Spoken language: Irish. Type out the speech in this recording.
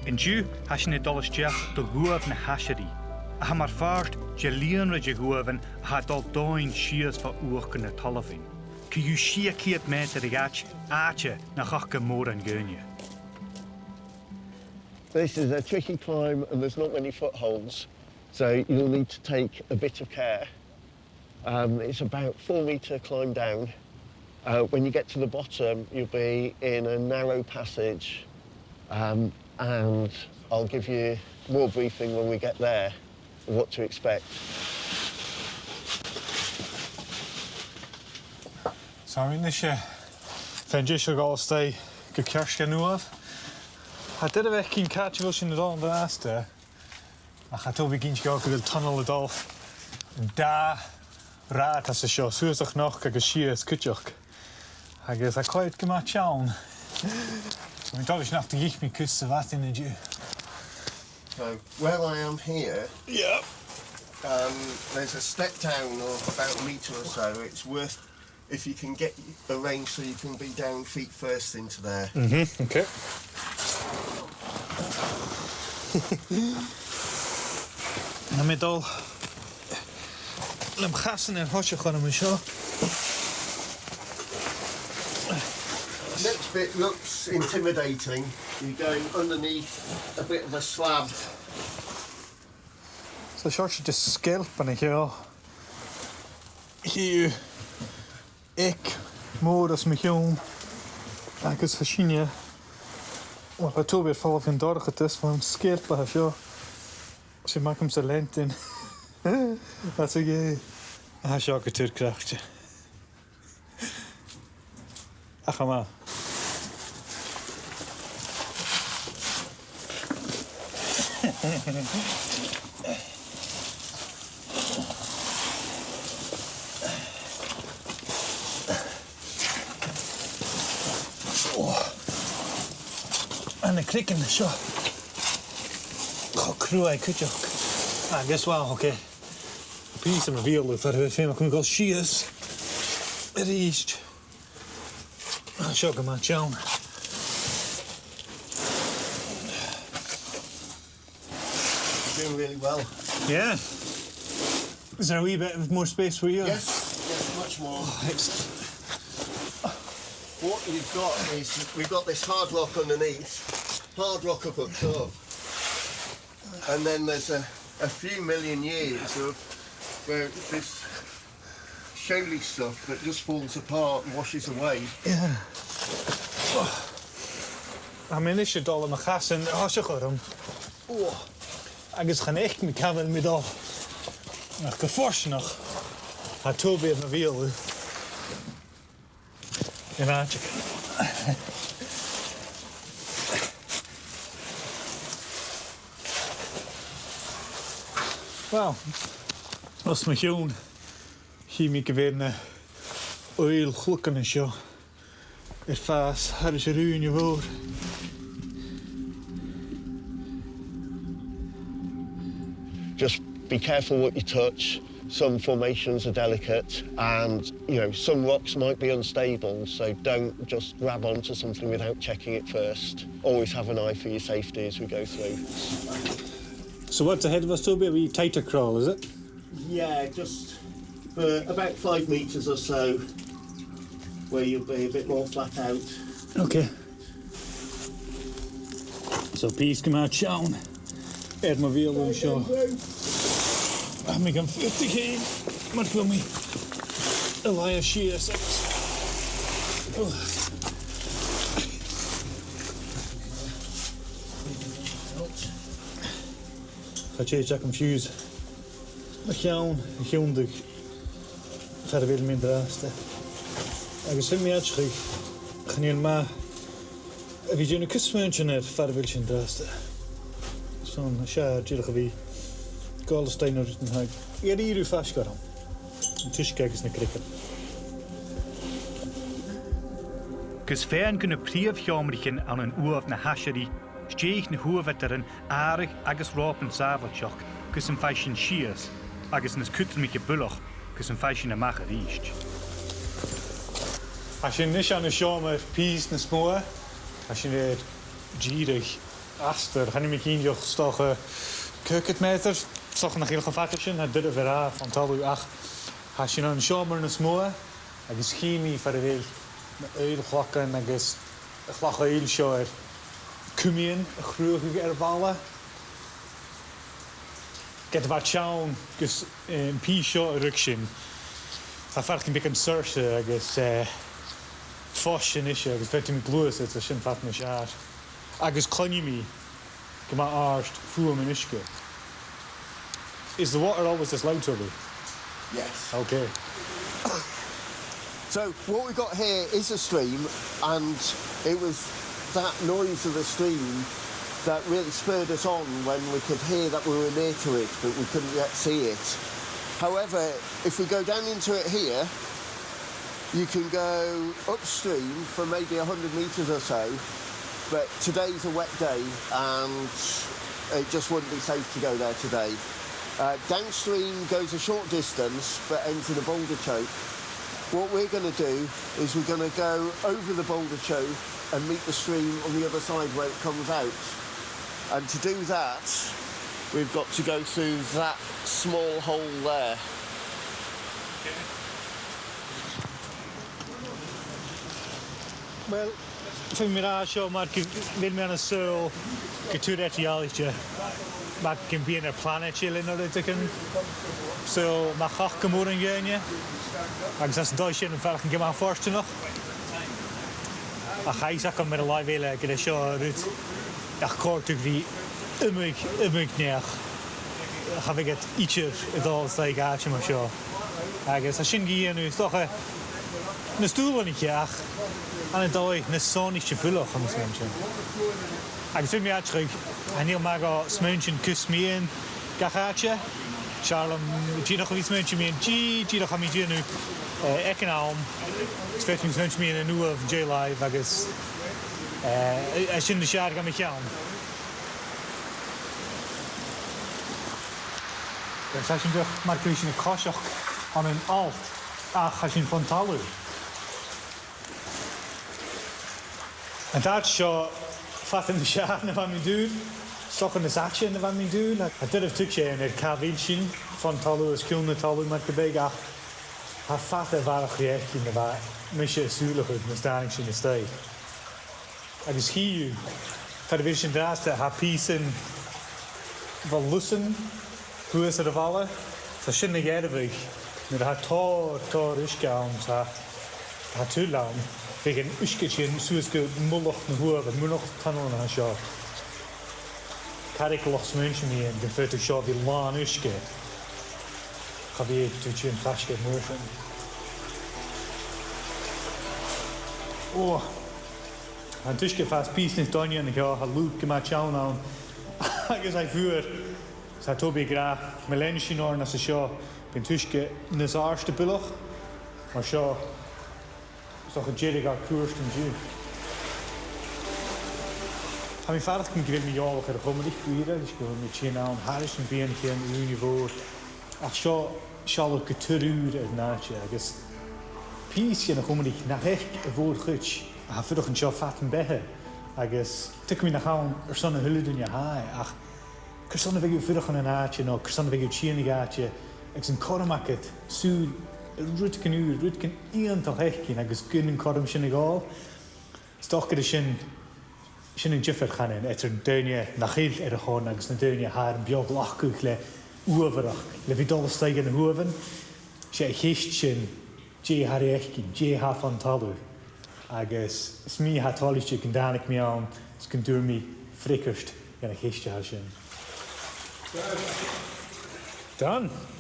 In dú hasin na dolisteach do uamh na haisirí. A ha mar fart de lìonraidhean uamhan a ha dal dóin sias fa uach na talafin. Cy yw 6 metr I gach áte na chachca mór an gönne. This is a tricky climb and there's not many footholds, so you'll need to take a bit of care. It's about 4 metre climb down. When you get to the bottom, you'll be in a narrow passage, and I'll give you more briefing when we get there of what to expect. Sorry, Nisha. Fenjisha gal stay go cearchan-uamha. Ha did a bheith cín catchable sin an-dràsta. A cha tóbi gint go go tunnel adol. Da rát as a seo suasach nach agus sias cuideachadh. Agus a coid go má teann. Mi'n dodys nach dy gich mi cys sa fath in y dŵ. So where I am here, Yep. there's a step down of about a metre or so. It's worth, if you can get arranged so you can be down feet first into there. Okay. Na mi dol. Lym chasen yr hosiach o'n ym sio. Next bit looks intimidating. You're going underneath a bit of a slab. So siar si just sgelp yn y hio. Hiw. Ik. Môr as mi hiwn. Agus hasinia. Wel, pa tobi'r ffalaf yn dorch at ys, fan sgelp a sio. Si mag am sa lentin. That's a gay. A sio gyda'r crachti. Ach yma. Yn y cric yn y sio. Crwau cuideachadh. Agus wel, oce. Pys am y fiolwyd ar hwyr ffeim ac yn gael sias. Yr eist. A sio gyma iawn. Doing really well. Yeah. Is there a wee bit of more space for you? Yes, much more. Oh, excellent. What you've got is, we've got this hard rock underneath, hard rock up top, and then there's a few million years of where this shoaly stuff that just falls apart and washes away. Yeah. I mean, this should all in my chas and hosiach Oh. Agus gaan echt mi camel mi dal. Nach geforst nog. Ha tobi na wiel. In aachik. Wel, os ma hiwn, hi mi gyfeirna oil chlwcan yn sio. Ffas, har is rŵn i fawr. Just be careful what you touch. Some formations are delicate and, some rocks might be unstable, so don't just grab onto something without checking it first. Always have an eye for your safety as we go through. So what's ahead of us, Toby? A wee tighter crawl, is it? Yeah, just for about 5 metres or so, where you'll be a bit more flat out. Okay. So peace come out down. Ed my wheel on show. I'm making 50k. Much for me. Elia shear 6. Ga je check confused. Een gjondig. Verder wil mijn draaste. Ik zie me uitschrik. Geen maar. Wie je een kusmuntje net verder wil zijn draaste. Zo'n schaar jullie wie. Galesteiner den haig. Ja, die hier vast gaan. Een tischkijk is een krikken. Gus fern kunnen priefjammerchen aan een uamh na haisirí, steeg na huavetteren aardig agus rapen saveltjoch, gus een feishin sias, agus een skuttermiche bullach, gus een feishin amach riest. Als je niet aan de schaam hebt, pies na smoor, als je niet gierig, Aster, gaan niet meer joch stochen keukenmeter, stochen nog heel gevaarlijk, het durven weer van Talamh ach. Als je een zomer een smoe, dan is chemie voor de wereld. Eilglakken, dan is glach eilshoer, kumien, groeige erballen. Get wat schauen, dus een pisho rukshin. Dat vaak een beetje een surse, dus fashion is je, dus vet je met gloes, het is een vat met jaar. Agus klonjimi, gema arst, fuel minishke. Is the water always this loud, Toby? Yes. Okay. So what we've got here is a stream, and it was that noise of the stream that really spurred us on when we could hear that we were near to it, but we couldn't yet see it. However, if we go down into it here, you can go upstream for maybe 100 metres or so, but today's a wet day and it just wouldn't be safe to go there today. Downstream goes a short distance but ends in a boulder choke. What we're going to do is we're going to go over the boulder choke and meet the stream on the other side where it comes out. And to do that, we've got to go through that small hole there. Wel, fi'n mynd a sio, mae'r fel mewn y sôl gyda'r etiolaeth. Mae gen bi'n y planet ilyn o'r ydych. So, mae chach gymwr yn gynnu. Ac as doi sy'n yn ferch yn gyma'n fforst yno. A chais ac yn mynd y lai fel gyda sio rwyd. Ach cort yw fi ymwyd neach. Cha fe gyd eacher y dol sy'n gael sy'n sio. Ac as sy'n gyn nhw, stoch e. Nes dŵl yn eich ach. An y doi, nes son eich bwylwch am ysmynsion. Ac fi'n mi atrych, a ni'n mag o smynsion cysmien gachatio. Charlem, gyrwch o fi smynsion mi'n gyrwch am i gyrnu ec yn awm. Sfeith mi'n smynsion mi'n yn uaf J-Live agos sy'n siarad am eich iawn. Sa sy'n dych mae'r grisyn y cosioch on yn alt a cha sy'n Fon Talamh. En daar zo vat in de schaar naar van mijn duur, stoch in de zakje naar van mijn duur. Het durft tukje in het kavilsje van Talamh, het kulne Talamh met de bega. Haar vader waren gerecht in de waar, misschien zuurlijk uit, met staan in de stad. Het is hier, voor de vision draasta, haar piesen van lussen, hoe is er vallen? Zo schön de Gàidhlig, met haar tor is gaan, haar tuurlaan. Wegen usketjen, zoals ge mulloch na hoeven, mulloch tunnel na sjo. Karik lochs mensen mee en de foto sjo die laan uske. Ga weer tot je een vaske morgen. Oh, en tuske vast pies niet donje en ik ga loop gemaakt jou nou. Ik zei vuur, zei Toby graag, melenje naar na sjo, ben tuske nezaarste bulloch, maar sjo. Zo'n gejelig aan koers en juw. Ga mijn vader kan gewinnen met jou, ga de gewoon niet kwijt. Dus gewoon met je naam, Harris en Bianchi en uw niveau. Als je zal ook getuurd uit naadje. Dus piesje nog gewoon niet naar echt voor goed. Ga voor een job vatten bij. Dus tik me naar gaan, zo'n hulde doen je haai. Ach, ik zo'n beetje voor een naadje nog, ik zo'n beetje chien gaatje. Ik zijn kormaket, zuur. Rutken uur, rutken ionadail hechkin, agus gyn yn corym sy'n ei gol. Stoch gyda sy'n yn jyffer chanin, etter deunia nachil er y hon, agus na deunia haar yn biog lachgwch le uafarach, le fi dolstag yn y hwafan. Sy'n eich eist sy'n je haar echkin, je haar Fon Talamh. Agus smi haar tolis sy'n gyndanig mi awn, sy'n dŵr mi frickerst gan eich eist sy'n. Done.